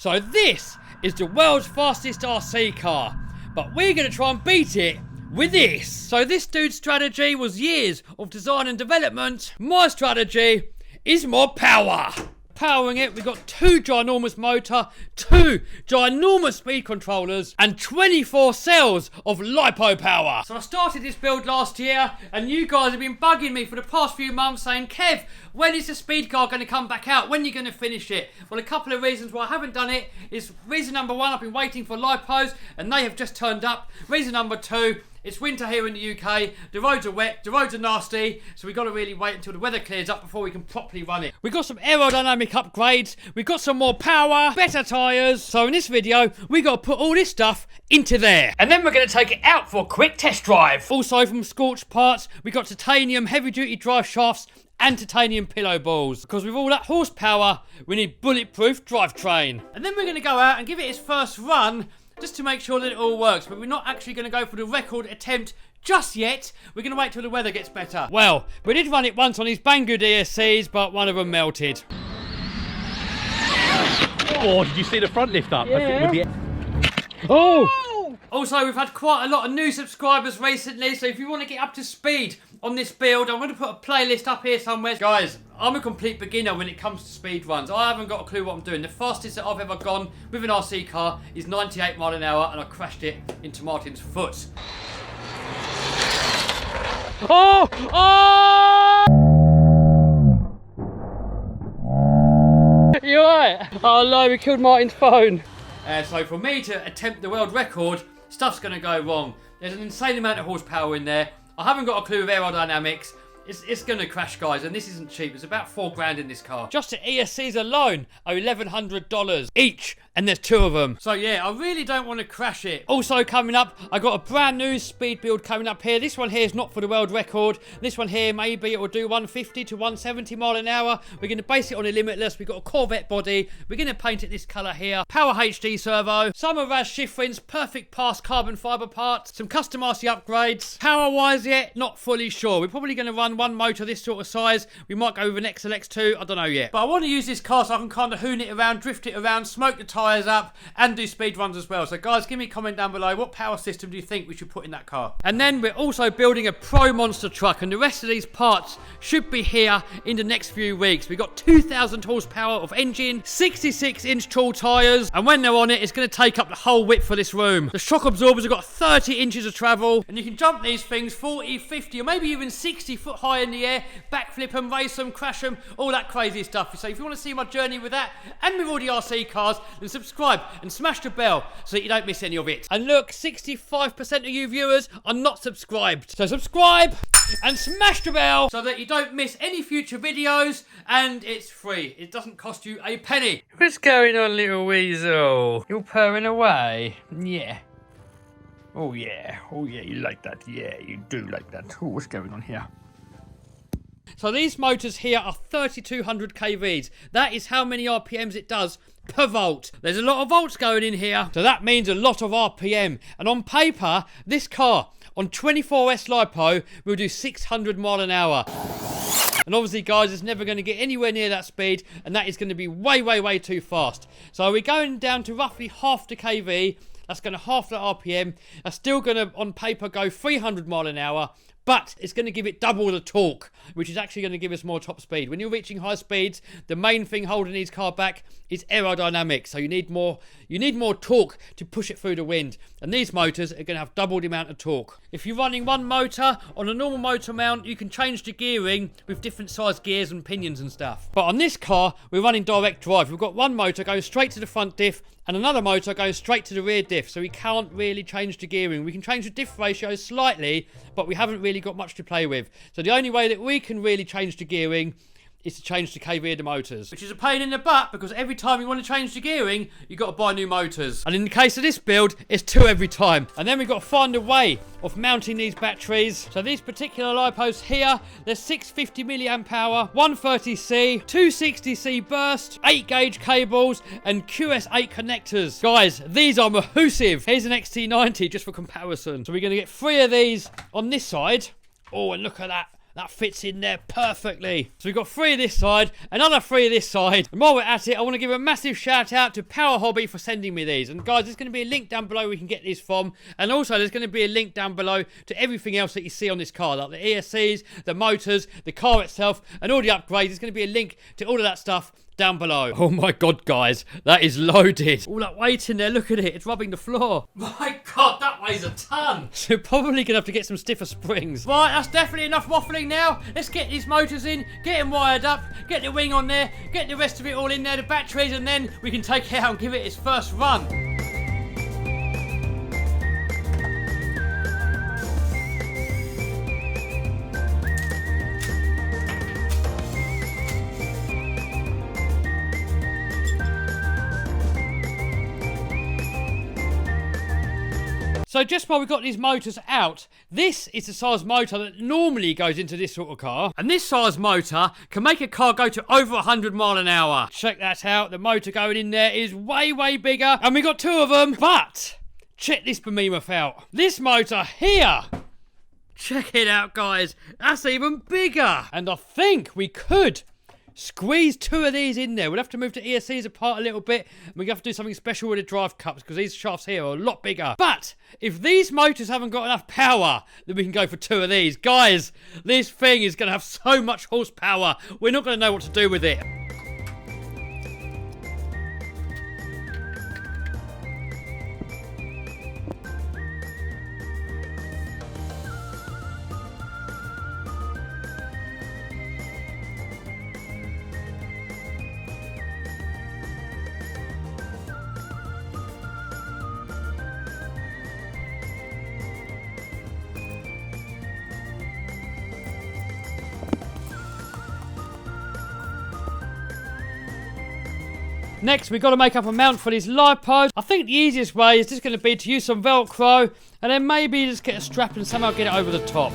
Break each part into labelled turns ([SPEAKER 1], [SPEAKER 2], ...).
[SPEAKER 1] So this is the world's fastest RC car, but we're going to try and beat it with this. So this dude's strategy was years of design and development. My strategy is more power. Powering it, we've got 2 ginormous motor, 2 ginormous speed controllers, and 24 cells of lipo power. So I started this build last year, and you guys have been bugging me for the past few months saying, Kev, when is the speed car going to come back out? When are you going to finish it? Well, a couple of reasons why I haven't done it is reason number 1, I've been waiting for lipos, and they have just turned up. Reason number 2, it's winter here in the UK, the roads are wet, the roads are nasty, so we've got to really wait until the weather clears up before we can properly run it. We've got some aerodynamic upgrades, we've got some more power, better tyres, so in this video, we've got to put all this stuff into there. And then we're going to take it out for a quick test drive. Also from Scorched Parts, we've got titanium heavy-duty drive shafts and titanium pillow balls. Because with all that horsepower, we need bulletproof drivetrain. And then we're going to go out and give it its first run, just to make sure that it all works, but we're not actually going to go for the record attempt just yet. We're going to wait till the weather gets better. Well, we did run it once on these Banggood ESCs, but one of them melted.
[SPEAKER 2] Oh, did you see the front lift up?
[SPEAKER 1] Yeah. Oh! Also, we've had quite a lot of new subscribers recently, so if you want to get up to speed on this build, I'm going to put a playlist up here somewhere. Guys, I'm a complete beginner when it comes to speed runs. I haven't got a clue what I'm doing. The fastest that I've ever gone with an RC car is 98 miles an hour, and I crashed it into Martin's foot. Oh! Oh! You alright? Oh no, we killed Martin's phone. So for me to attempt the world record, stuff's going to go wrong. There's an insane amount of horsepower in there. I haven't got a clue of aerodynamics. It's going to crash, guys, and this isn't cheap. It's about $4,000 in this car. Just the ESCs alone are $1,100 each, and there's 2 of them. So yeah, I really don't want to crash it. Also coming up, I got a brand new speed build coming up here. This one here is not for the world record. This one here, maybe it will do 150 to 170 mile an hour. We're going to base it on a Limitless. We've got a Corvette body. We're going to paint it this colour here. Power HD servo. Some of our shift rings, perfect pass carbon fibre parts. Some custom RC upgrades. Power-wise yet, not fully sure. We're probably going to run one motor this sort of size. We might go with an XLX2, I don't know yet. But I want to use this car so I can kind of hoon it around, drift it around, smoke the tyres up, and do speed runs as well. So guys, give me a comment down below, what power system do you think we should put in that car? And then we're also building a Pro Monster truck, and the rest of these parts should be here in the next few weeks. We've got 2,000 horsepower of engine, 66-inch tall tyres, and when they're on it, it's going to take up the whole width of this room. The shock absorbers have got 30 inches of travel, and you can jump these things 40, 50, or maybe even 60 foot high in the air, backflip them, race them, crash them, all that crazy stuff. So if you want to see my journey with that and with all the RC cars, then subscribe and smash the bell so that you don't miss any of it. And look, 65% of you viewers are not subscribed. So subscribe and smash the bell so that you don't miss any future videos, and it's free. It doesn't cost you a penny. What's going on, little weasel? You're purring away. Yeah. Oh yeah. Oh yeah, you like that. Yeah, you do like that. Oh, what's going on here? So these motors here are 3200 kVs. That is how many RPMs it does per volt. There's a lot of volts going in here, so that means a lot of RPM. And on paper, this car on 24S LiPo will do 600 mile an hour. And obviously, guys, it's never going to get anywhere near that speed, and that is going to be way, way, way too fast. So we're going down to roughly half the kV. That's going to half the RPM. That's still going to, on paper, go 300 mile an hour. But it's going to give it double the torque, which is actually going to give us more top speed. When you're reaching high speeds, the main thing holding these car back is aerodynamics. So you need more torque to push it through the wind. And these motors are going to have double the amount of torque. If you're running one motor on a normal motor mount, you can change the gearing with different size gears and pinions and stuff. But on this car, we're running direct drive. We've got one motor going straight to the front diff and another motor going straight to the rear diff. So we can't really change the gearing. We can change the diff ratio slightly, but we haven't really got much to play with. So the only way that we can really change the gearing is to change the kV of the motors, which is a pain in the butt because every time you want to change the gearing, you've got to buy new motors. And in the case of this build, it's 2 every time. And then we've got to find a way of mounting these batteries. So these particular lipos here, they're 650 milliamp hour, 130C, 260C burst, 8 gauge cables, and QS8 connectors. Guys, these are massive. Here's an XT90 just for comparison. So we're going to get 3 of these on this side. Oh, and look at that. that fits in there perfectly. So we've got 3 this side, another 3 this side. And while we're at it, I want to give a massive shout out to Power Hobby for sending me these. And guys, there's going to be a link down below where you can get these from. And also there's going to be a link down below to everything else that you see on this car, like the ESCs, the motors, the car itself, and all the upgrades. There's going to be a link to all of that stuff down below. Oh my god, guys, that is loaded. All that weight in there, look at it, it's rubbing the floor. My god, that weighs a ton. So we're probably gonna have to get some stiffer springs. Right, that's definitely enough waffling now. Let's get these motors in, get them wired up, get the wing on there, get the rest of it all in there, the batteries, and then we can take it out and give it its first run. So just while we've got these motors out, this is the size motor that normally goes into this sort of car. And this size motor can make a car go to over 100 miles an hour. Check that out. The motor going in there is way, way bigger. And we got 2 of them. But check this behemoth out. This motor here. Check it out, guys. That's even bigger. And I think we could squeeze 2 of these in there. We'll have to move the ESCs apart a little bit. And we're going to have to do something special with the drive cups because these shafts here are a lot bigger. But if these motors haven't got enough power, then we can go for 2 of these. Guys, this thing is going to have so much horsepower. We're not going to know what to do with it. Next, we've got to make up a mount for these lipos. I think the easiest way is just going to be to use some Velcro and then maybe just get a strap and somehow get it over the top.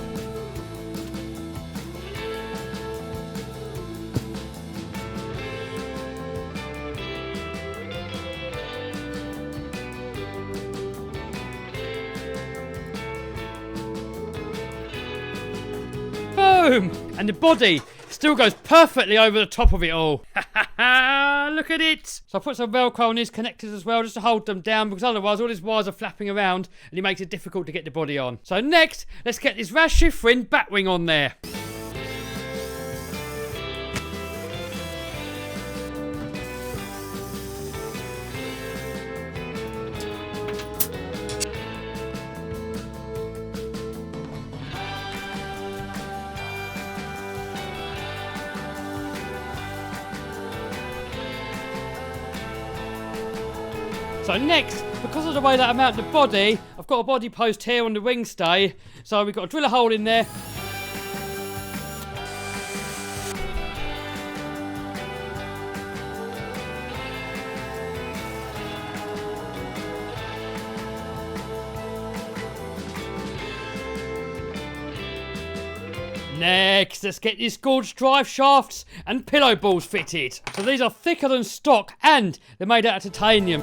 [SPEAKER 1] Boom! And the body still goes perfectly over the top of it all. Look at it! So I put some Velcro on these connectors as well just to hold them down because otherwise all these wires are flapping around and it makes it difficult to get the body on. So next, let's get this Raz Schifrin batwing on there. So next, because of the way that I mount the body, I've got a body post here on the wing stay. So we've got to drill a hole in there. Next, let's get these gorge drive shafts and pillow balls fitted. So these are thicker than stock and they're made out of titanium.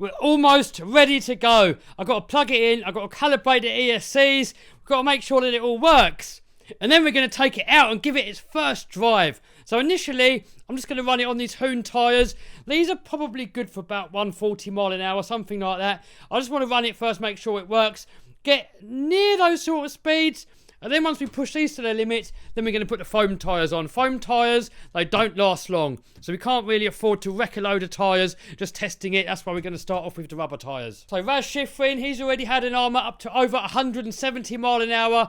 [SPEAKER 1] We're almost ready to go. I've got to plug it in, I've got to calibrate the ESCs, we've got to make sure that it all works. And then we're going to take it out and give it its first drive. So initially, I'm just going to run it on these Hoon tyres. These are probably good for about 140 mile an hour, something like that. I just want to run it first, make sure it works. get near those sort of speeds. And then once we push these to their limit, then we're going to put the foam tyres on. Foam tyres, they don't last long. So we can't really afford to wreck a load of tyres just testing it. That's why we're going to start off with the rubber tyres. So Raz Schifrin, he's already had an armour up to over 170 mile an hour.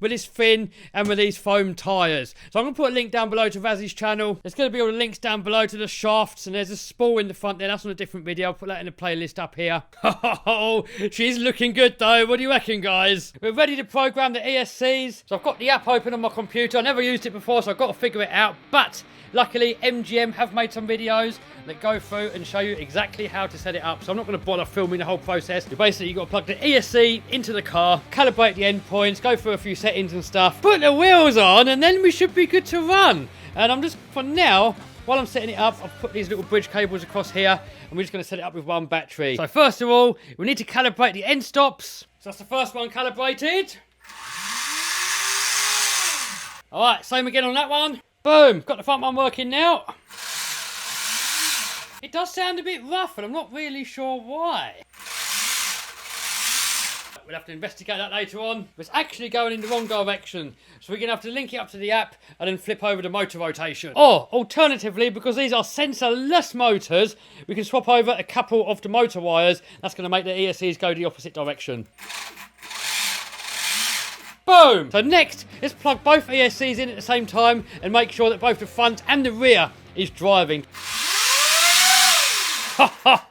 [SPEAKER 1] With this fin and with these foam tyres. So I'm going to put a link down below to Raz's channel. There's going to be all the links down below to the shafts, and there's a spool in the front there. That's on a different video. I'll put that in the playlist up here. Oh, she's looking good though. What do you reckon, guys? We're ready to program the ESCs. So I've got the app open on my computer. I never used it before, so I've got to figure it out. But luckily, MGM have made some videos that go through and show you exactly how to set it up. So I'm not going to bother filming the whole process. Basically, you've got to plug the ESC into the car, calibrate the endpoints, go through a few settings and stuff, put the wheels on, and then we should be good to run. And I'm just, for now, while I'm setting it up, I've put these little bridge cables across here, and we're just going to set it up with one battery. So first of all, we need to calibrate the end stops. So that's the first one calibrated. All right, same again on that one. Boom, got the front one working now. It does sound a bit rough, and I'm not really sure why. We'll have to investigate that later on. It's actually going in the wrong direction. So we're going to have to link it up to the app and then flip over the motor rotation. Or, alternatively, because these are sensorless motors, we can swap over a couple of the motor wires. That's going to make the ESCs go the opposite direction. Boom! So next, let's plug both ESCs in at the same time and make sure that both the front and the rear is driving.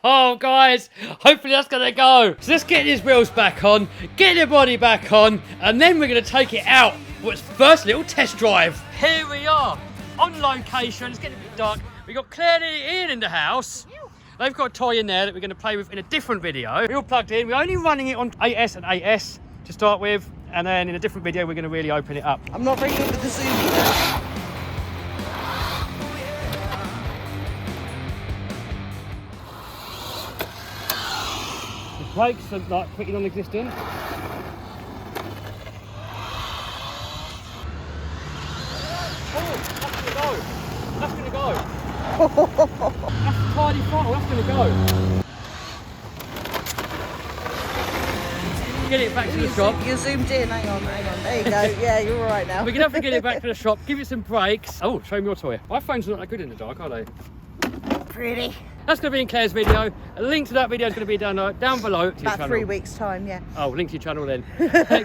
[SPEAKER 1] Oh, guys, hopefully that's going to go. So let's get these wheels back on, get the body back on, and then we're going to take it out for its first little test drive. Here we are, on location. It's getting a bit dark. We've got Claire and Ian in the house. They've got a toy in there that we're going to play with in a different video. We're all plugged in. We're only running it on AS and AS to start with, and then in a different video we're going to really open it up.
[SPEAKER 3] I'm not very good with the zoom either.
[SPEAKER 1] Brakes are like pretty non-existent. Oh, that's gonna go. That's gonna go. That's a tiny throttle. That's gonna go. Get it back to the shop.
[SPEAKER 3] You're zoomed in. Hang on. There you go. Yeah, you're all right now.
[SPEAKER 1] We're gonna have to get it back to the shop. Give it some brakes. Oh, show me your toy. My phone's not that good in the dark, are they?
[SPEAKER 3] Pretty.
[SPEAKER 1] That's going to be in Claire's video. A link to that video is going to be down below.
[SPEAKER 3] About 3 weeks' time, yeah.
[SPEAKER 1] Oh, link to your channel then.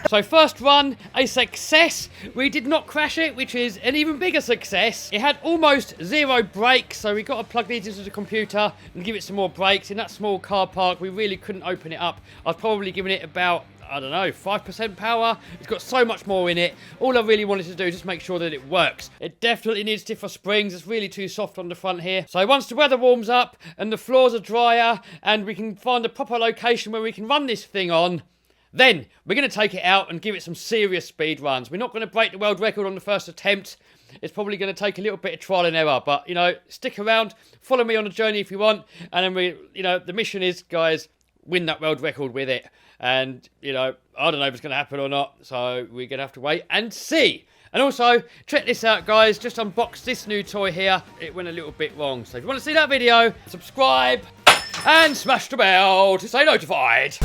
[SPEAKER 1] So first run, a success. We did not crash it, which is an even bigger success. It had almost 0 brakes, so we got to plug these into the computer and give it some more brakes. In that small car park, we really couldn't open it up. I was probably giving it about, I don't know, 5% power. It's got so much more in it. All I really wanted to do is just make sure that it works. It definitely needs stiffer springs. It's really too soft on the front here. So once the weather warms up and the floors are drier and we can find a proper location where we can run this thing on, then we're going to take it out and give it some serious speed runs. We're not going to break the world record on the first attempt. It's probably going to take a little bit of trial and error, but, you know, stick around, follow me on the journey if you want, and then the mission is, guys, win that world record with it. And, you know, I don't know if it's going to happen or not, so we're going to have to wait and see. And also, check this out, guys. Just unboxed this new toy here. It went a little bit wrong. So if you want to see that video, subscribe and smash the bell to stay notified.